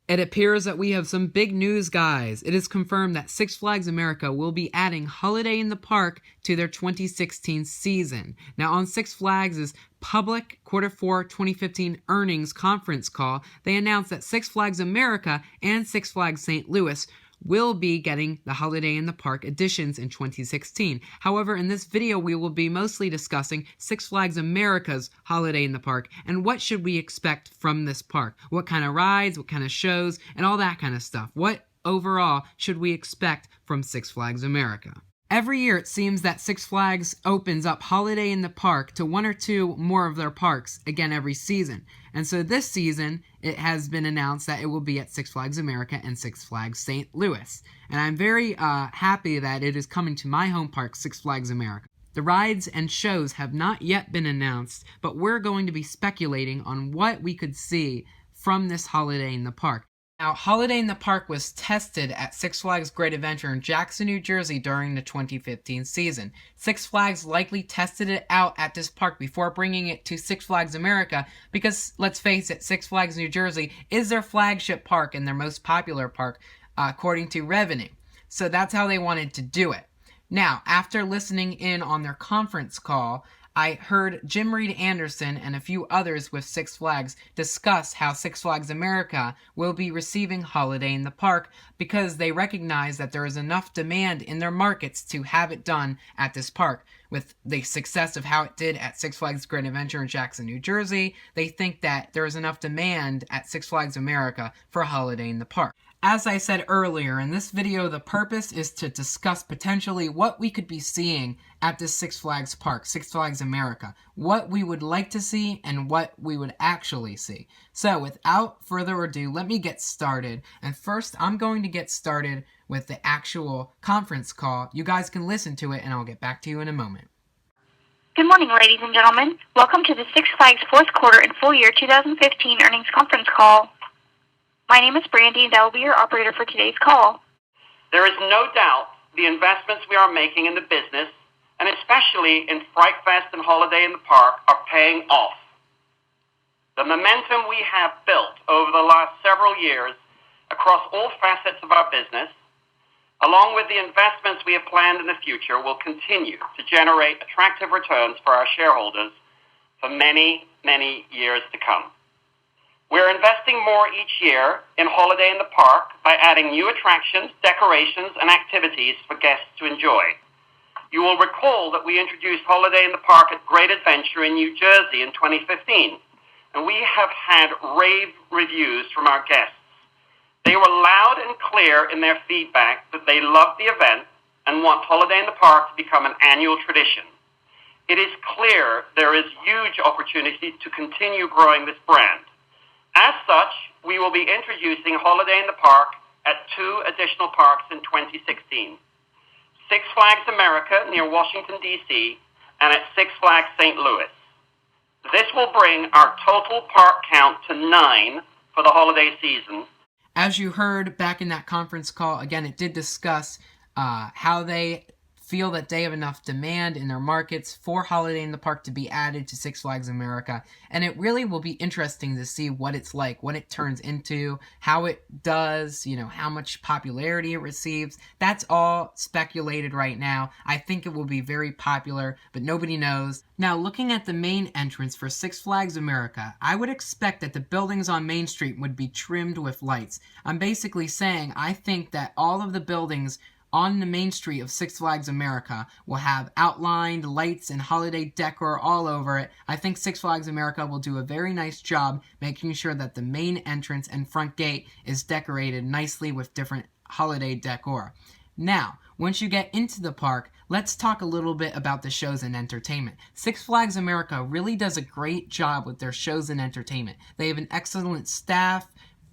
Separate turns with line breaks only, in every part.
It appears that we have some big news, guys. It is confirmed that Six Flags America will be adding Holiday in the Park to their 2016 season. Now, on Six Flags' public Q4 2015 earnings conference call, they announced that Six Flags America and Six Flags St. Louis will be getting the Holiday in the Park editions in 2016. However, in this video, we will be mostly discussing Six Flags America's Holiday in the Park and what should we expect from this park. What kind of rides, what kind of shows, and all that kind of stuff. What overall should we expect from Six Flags America? Every year, it seems that Six Flags opens up Holiday in the Park to one or two more of their parks again every season. And so this season, it has been announced that it will be at Six Flags America and Six Flags St. Louis. And I'm very happy that it is coming to my home park, Six Flags America. The rides and shows have not yet been announced, but we're going to be speculating on what we could see from this Holiday in the Park. Now, Holiday in the Park was tested at Six Flags Great Adventure in Jackson, New Jersey during the 2015 season. Six Flags likely tested it out at this park before bringing it to Six Flags America because, let's face it, Six Flags New Jersey is their flagship park and their most popular park, according to revenue. So that's how they wanted to do it. Now, after listening in on their conference call, I heard Jim Reed Anderson and a few others with Six Flags discuss how Six Flags America will be receiving Holiday in the Park because they recognize that there is enough demand in their markets to have it done at this park. With the success of how it did at Six Flags Great Adventure in Jackson, New Jersey, they think that there is enough demand at Six Flags America for Holiday in the Park. As I said earlier, in this video, the purpose is to discuss potentially what we could be seeing at this Six Flags park, Six Flags America, what we would like to see and what we would actually see. So without further ado, let me get started. And first, I'm going to get started with the actual conference call. You guys can listen to it and I'll get back to you in a moment.
Good morning, ladies and gentlemen. Welcome to the Six Flags fourth quarter and full year 2015 earnings conference call. My name is Brandy, and I will be your operator for today's call.
There is no doubt the investments we are making in the business, and especially in Fright Fest and Holiday in the Park, are paying off. The momentum we have built over the last several years across all facets of our business, along with the investments we have planned in the future, will continue to generate attractive returns for our shareholders for many, many years to come. We're investing more each year in Holiday in the Park by adding new attractions, decorations, and activities for guests to enjoy. You will recall that we introduced Holiday in the Park at Great Adventure in New Jersey in 2015, and we have had rave reviews from our guests. They were loud and clear in their feedback that they loved the event and want Holiday in the Park to become an annual tradition. It is clear there is huge opportunity to continue growing this brand. As such, we will be introducing Holiday in the Park at 2 additional parks in 2016. Six Flags America near Washington, D.C., and at Six Flags St. Louis. This will bring our total park count to 9 for the holiday season.
As you heard back in that conference call, again, it did discuss how they feel that they have enough demand in their markets for Holiday in the Park to be added to Six Flags America. And it really will be interesting to see what it's like, what it turns into, how it does, how much popularity it receives. That's all speculated right now. I think it will be very popular, but nobody knows. Now, looking at the main entrance for Six Flags America, I would expect that the buildings on Main Street would be trimmed with lights. I'm basically saying I think that all of the buildings on the main street of Six Flags America will have outlined lights and holiday decor all over it. I think Six Flags America will do a very nice job making sure that the main entrance and front gate is decorated nicely with different holiday decor. Now, once you get into the park, let's talk a little bit about the shows and entertainment. Six Flags America really does a great job with their shows and entertainment. They have an excellent staff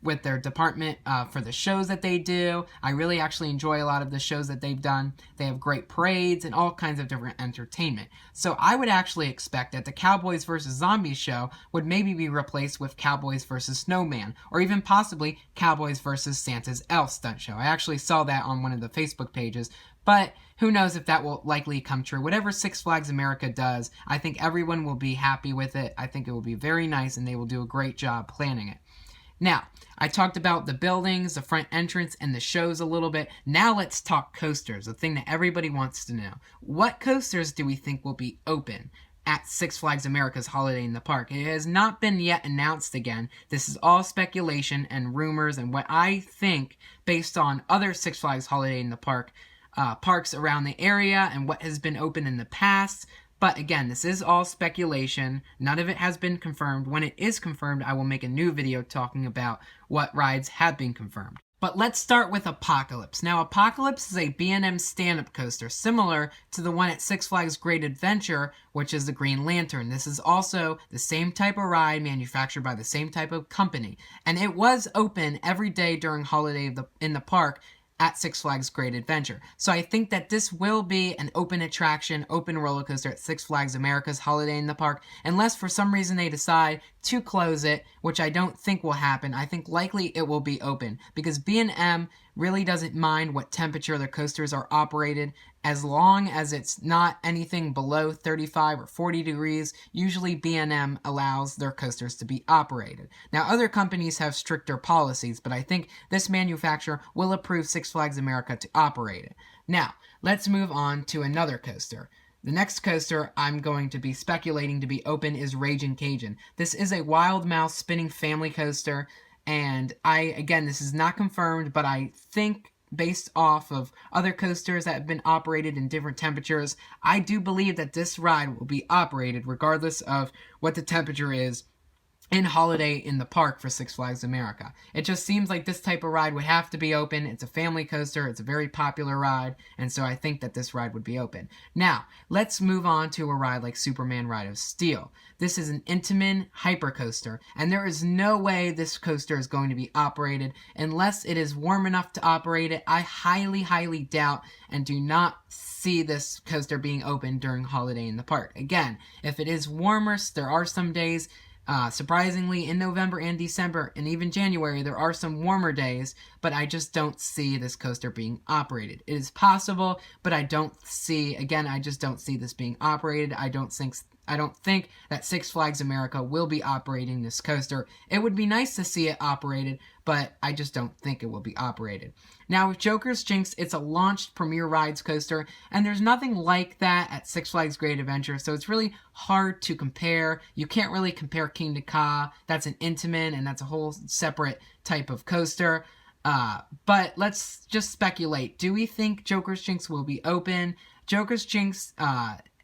with their department for the shows that they do. I really actually enjoy a lot of the shows that they've done. They have great parades and all kinds of different entertainment. So I would actually expect that the Cowboys vs. Zombies show would maybe be replaced with Cowboys vs. Snowman, or even possibly Cowboys vs. Santa's Elf stunt show. I actually saw that on one of the Facebook pages, but who knows if that will likely come true. Whatever Six Flags America does, I think everyone will be happy with it. I think it will be very nice, and they will do a great job planning it. Now, I talked about the buildings, the front entrance, and the shows a little bit. Now let's talk coasters, the thing that everybody wants to know. What coasters do we think will be open at Six Flags America's Holiday in the Park? It has not been yet announced again. This is all speculation and rumors and what I think based on other Six Flags Holiday in the Park parks around the area and what has been open in the past. But again, this is all speculation. None of it has been confirmed. When it is confirmed, I will make a new video talking about what rides have been confirmed. But let's start with Apocalypse. Now, Apocalypse is a B&M stand-up coaster, similar to the one at Six Flags Great Adventure, which is the Green Lantern. This is also the same type of ride, manufactured by the same type of company. And it was open every day during holiday in the park at Six Flags Great Adventure. So I think that this will be an open attraction, open roller coaster at Six Flags America's Holiday in the Park, unless for some reason they decide to close it, which I don't think will happen. I think likely it will be open, because B&M really doesn't mind what temperature their coasters are operated, as long as it's not anything below 35 or 40 degrees. Usually B&M allows their coasters to be operated. Now, other companies have stricter policies, but I think this manufacturer will approve Six Flags America to operate it. Now, let's move on to another coaster. The next coaster I'm going to be speculating to be open is Ragin Cajun. This is a wild mouse spinning family coaster, and again, this is not confirmed, but I think based off of other coasters that have been operated in different temperatures, I do believe that this ride will be operated regardless of what the temperature is in Holiday in the Park for Six Flags America. It just seems like this type of ride would have to be open. It's a family coaster. It's a very popular ride, and so I think that this ride would be open. Now, let's move on to a ride like Superman Ride of Steel. This is an Intamin hypercoaster, and there is no way this coaster is going to be operated unless it is warm enough to operate it. I highly, highly doubt and do not see this coaster being open during Holiday in the Park. Again, if it is warmer, there are some days, surprisingly, in November and December, and even January, there are some warmer days, but I just don't see this coaster being operated. It is possible, but I just don't see this being operated. I don't think that Six Flags America will be operating this coaster. It would be nice to see it operated, but I just don't think it will be operated. Now, with Joker's Jinx, it's a launched Premier Rides coaster, and there's nothing like that at Six Flags Great Adventure, so it's really hard to compare. You can't really compare King to Ka. That's an Intamin, and that's a whole separate type of coaster. But let's just speculate. Do we think Joker's Jinx will be open? Joker's Jinx,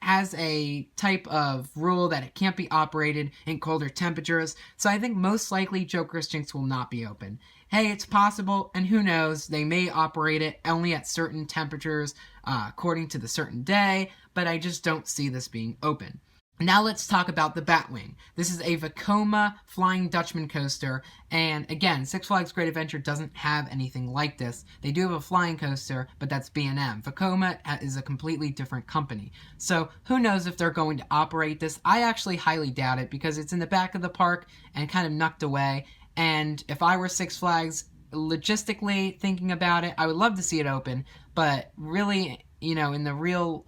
has a type of rule that it can't be operated in colder temperatures, so I think most likely Joker's Jinx will not be open. Hey, it's possible, and who knows, they may operate it only at certain temperatures according to the certain day, but I just don't see this being open. Now let's talk about the Batwing. This is a Vekoma Flying Dutchman coaster, and again, Six Flags Great Adventure doesn't have anything like this. They do have a flying coaster, but that's B&M. Vekoma is a completely different company. So who knows if they're going to operate this? I actually highly doubt it, because it's in the back of the park and kind of knocked away, and if I were Six Flags, logistically thinking about it, I would love to see it open, but really, in the real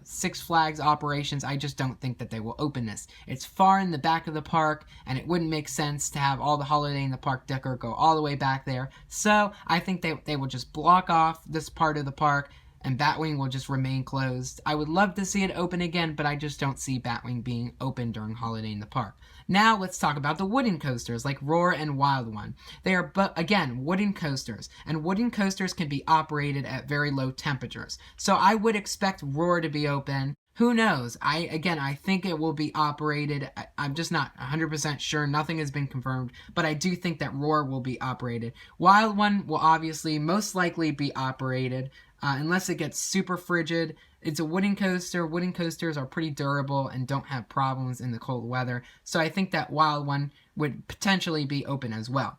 Six Flags operations, I just don't think that they will open this. It's far in the back of the park, and it wouldn't make sense to have all the Holiday in the Park decor go all the way back there. So I think they will just block off this part of the park, and Batwing will just remain closed. I would love to see it open again, but I just don't see Batwing being open during Holiday in the Park. Now let's talk about the wooden coasters like Roar and Wild One. They are, again, wooden coasters, and wooden coasters can be operated at very low temperatures. So I would expect Roar to be open. Who knows? I think it will be operated. I'm just not 100% sure. Nothing has been confirmed, but I do think that Roar will be operated. Wild One will obviously most likely be operated unless it gets super frigid. It's a wooden coaster. Wooden coasters are pretty durable and don't have problems in the cold weather. So I think that Wild One would potentially be open as well.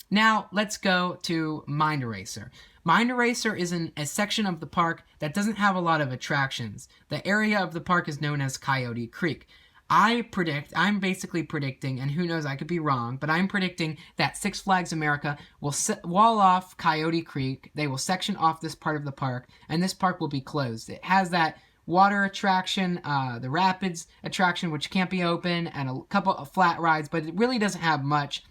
Now, let's go to Mind Eraser. Mind Eraser is in a section of the park that doesn't have a lot of attractions. The area of the park is known as Coyote Creek. I'm basically predicting, and who knows, I could be wrong, but I'm predicting that Six Flags America will wall off Coyote Creek. They will section off this part of the park, and this park will be closed. It has that water attraction, the rapids attraction, which can't be open, and a couple of flat rides, but it really doesn't have much.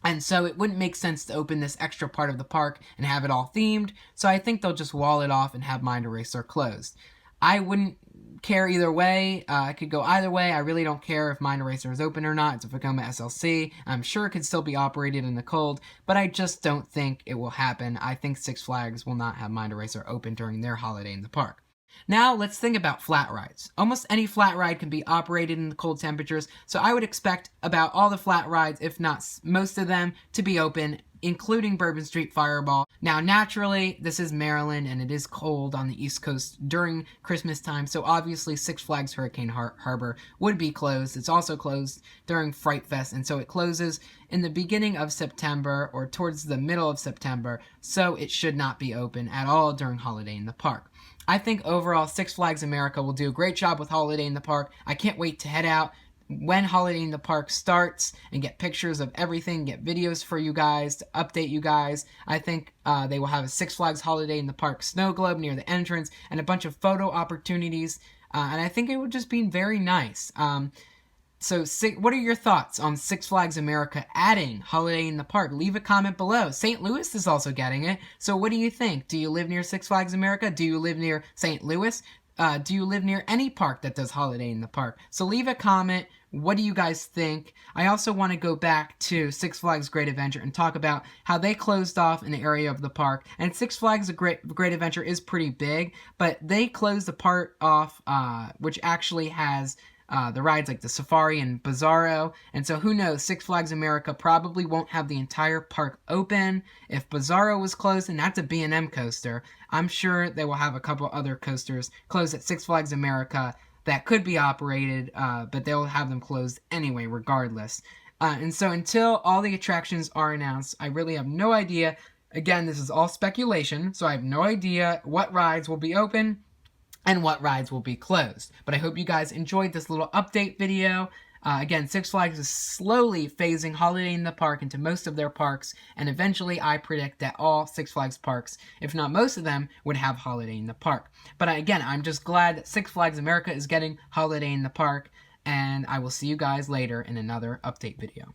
And so it wouldn't make sense to open this extra part of the park and have it all themed. So I think they'll just wall it off and have Mind Eraser closed. I wouldn't care either way. I could go either way. I really don't care if Mind Eraser is open or not. It's a Vekoma SLC. I'm sure it could still be operated in the cold, but I just don't think it will happen. I think Six Flags will not have Mind Eraser open during their holiday in the park. Now, let's think about flat rides. Almost any flat ride can be operated in the cold temperatures, so I would expect about all the flat rides, if not most of them, to be open, including Bourbon Street Fireball. Now, naturally, this is Maryland, and it is cold on the East Coast during Christmas time, so obviously Six Flags Hurricane Harbor would be closed. It's also closed during Fright Fest, and so it closes in the beginning of September or towards the middle of September, so it should not be open at all during Holiday in the Park. I think overall Six Flags America will do a great job with Holiday in the Park. I can't wait to head out when Holiday in the Park starts and get pictures of everything, get videos for you guys, to update you guys. I think they will have a Six Flags Holiday in the Park snow globe near the entrance and a bunch of photo opportunities, and I think it would just be very nice. So what are your thoughts on Six Flags America adding Holiday in the Park? Leave a comment below. St. Louis is also getting it. So what do you think? Do you live near Six Flags America? Do you live near St. Louis? Do you live near any park that does Holiday in the Park? So leave a comment. What do you guys think? I also want to go back to Six Flags Great Adventure and talk about how they closed off an area of the park. And Six Flags Great Adventure is pretty big, but they closed the part off which actually has the rides like the Safari and Bizarro. And so who knows, Six Flags America probably won't have the entire park open. If Bizarro was closed, and that's a B&M coaster, I'm sure they will have a couple other coasters closed at Six Flags America that could be operated, but they'll have them closed anyway regardless. And so until all the attractions are announced, I really have no idea. Again, this is all speculation, so I have no idea what rides will be open and what rides will be closed. But I hope you guys enjoyed this little update video. Again, Six Flags is slowly phasing Holiday in the Park into most of their parks, and eventually I predict that all Six Flags parks, if not most of them, would have Holiday in the Park. But again, I'm just glad that Six Flags America is getting Holiday in the Park, and I will see you guys later in another update video.